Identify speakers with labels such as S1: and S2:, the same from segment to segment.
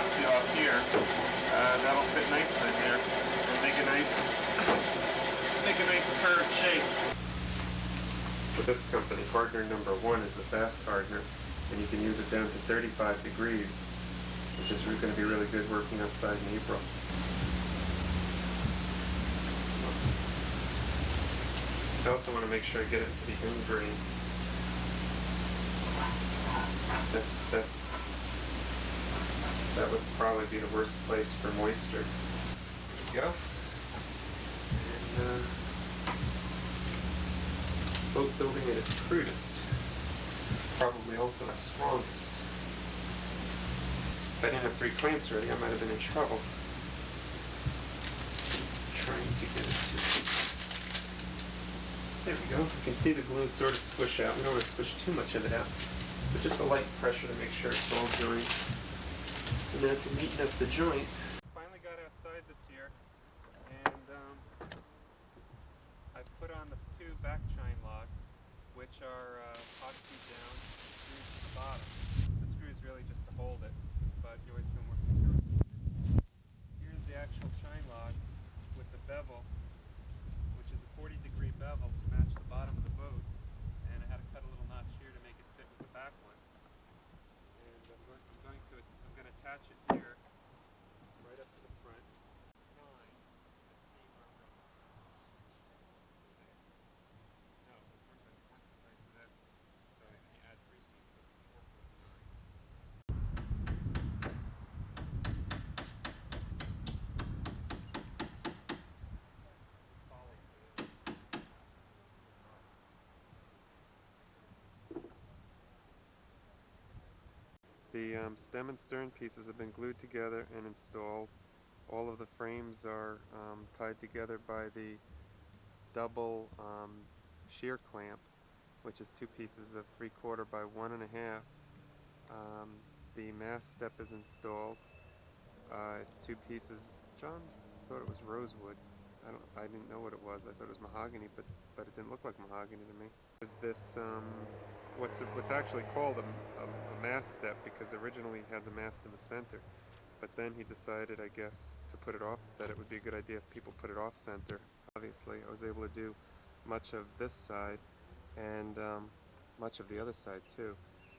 S1: epoxy off here. That'll fit nicely in there and make a nice curved shape. With this company, hardener number 1 is the fast hardener, and you can use it down to 35 degrees, which is going to be really good working outside in April. I also want to make sure I get it to the end grain. That would probably be the worst place for moisture. There we go. And boat building at its crudest, probably also its strongest. If I didn't have 3 clamps ready, I might have been in trouble. Trying to get it to. There we go. You can see the glue sort of squish out. We don't want to squish too much of it out, but just a light pressure to make sure it's all joined. And then to neaten up the joint. Finally got outside this year, and I put on the 2 back chine logs, which are epoxied down, screwed to the bottom. The screw is really just to hold it, but you always feel more secure. Here's the actual chine logs with the bevel, which is a 40-degree bevel to match the bottom of the boat, and I had to cut a little notch here to make it fit with the back one. And I'm going to attach it here, right up to the front. Line the seam on this. No, it's worth it. Once the price of this, so you add 3 seams, so it's 449. The stem and stern pieces have been glued together and installed. All of the frames are tied together by the double shear clamp, which is 2 pieces of 3/4 by 1.5. The mast step is installed. It's 2 pieces. John thought it was rosewood. I didn't know what it was. I thought it was mahogany, but it didn't look like mahogany to me. Is this what's actually called a mast step, because originally he had the mast in the center, but then he decided, I guess, to put it off, that it would be a good idea if people put it off center. Obviously, I was able to do much of this side and much of the other side too.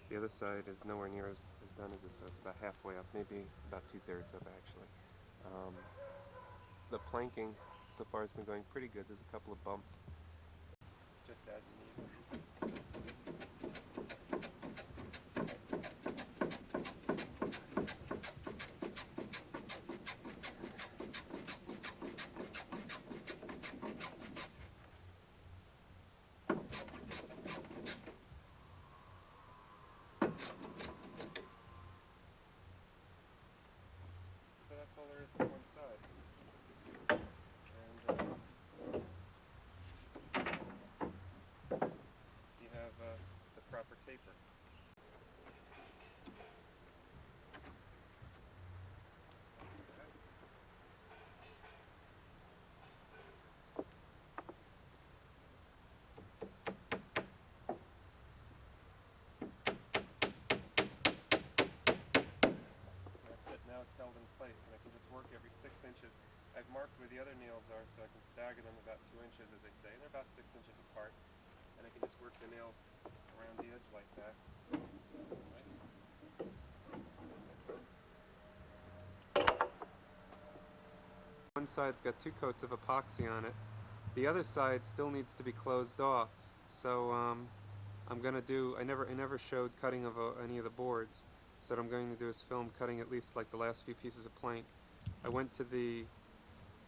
S1: The other side is nowhere near as done as this, so it's about halfway up, maybe about 2/3 up actually. The planking so far has been going pretty good. There's a couple of bumps, just as you need. So that's all there is to one side. You have the proper taper. That's it. Now it's held in place, and I can just work every 6 inches. I've marked where the other nails are, so I can stagger them about 2 inches, as they say. They're about 6 inches apart, and I can just work the nails around the edge like that. One side's got 2 coats of epoxy on it. The other side still needs to be closed off, so I'm going to do, I never showed cutting of any of the boards, so what I'm going to do is film cutting at least like the last few pieces of plank. I went to the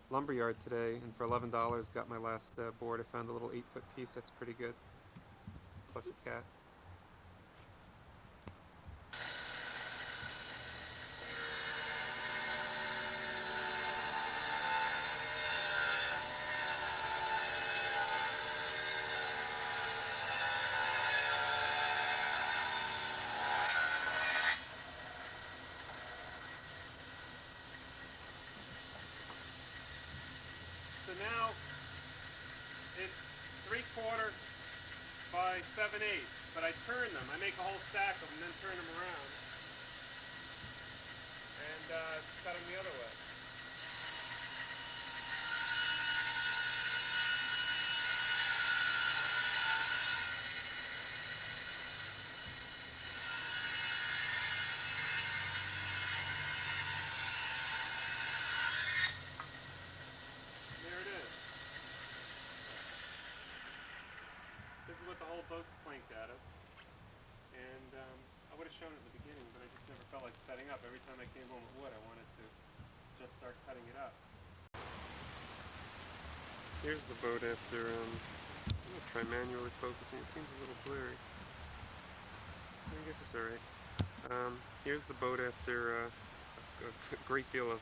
S1: lumberyard today, and for $11 got my last board. I found a little 8-foot piece that's pretty good, plus a cat. So now it's 3/4 by 7/8, but I turn them. I make a whole stack of them and then turn them around. And cut them the other way. There it is. This is what the whole boat's planked out of. And I would have shown it in the beginning, but I just never felt like setting up. Every time I came home with wood, I wanted to just start cutting it up. Here's the boat after, I'm going to try manually focusing. It seems a little blurry. I guess it's alright. Here's the boat after a great deal of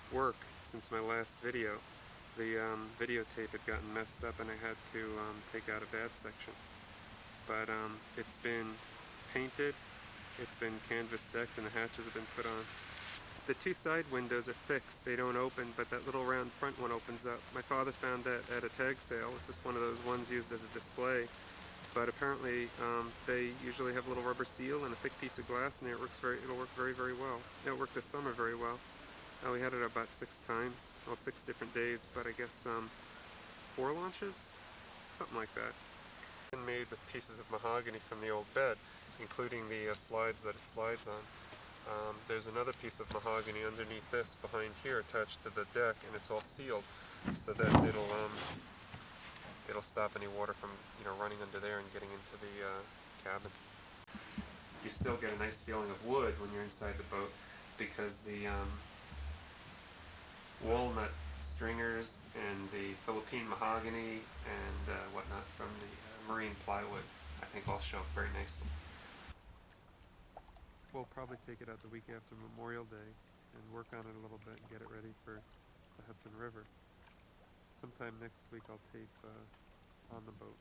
S1: work since my last video. The videotape had gotten messed up and I had to take out a bad section. But it's been painted, it's been canvas decked, and the hatches have been put on. The two side windows are fixed, they don't open, but that little round front one opens up. My father found that at a tag sale. It's just one of those ones used as a display. But apparently they usually have a little rubber seal and a thick piece of glass in there. It'll work very, very well. It worked this summer very well. We had it about 6 times, well, 6 different days, but I guess 4 launches? Something like that. And made with pieces of mahogany from the old bed, including the slides that it slides on. There's another piece of mahogany underneath this behind here attached to the deck, and it's all sealed so that it'll stop any water from running under there and getting into the cabin. You still get a nice feeling of wood when you're inside the boat because the walnut stringers and the Philippine mahogany and whatnot from the marine plywood, I think all show up very nicely. We'll probably take it out the week after Memorial Day and work on it a little bit and get it ready for the Hudson River. Sometime next week I'll tape on the boat.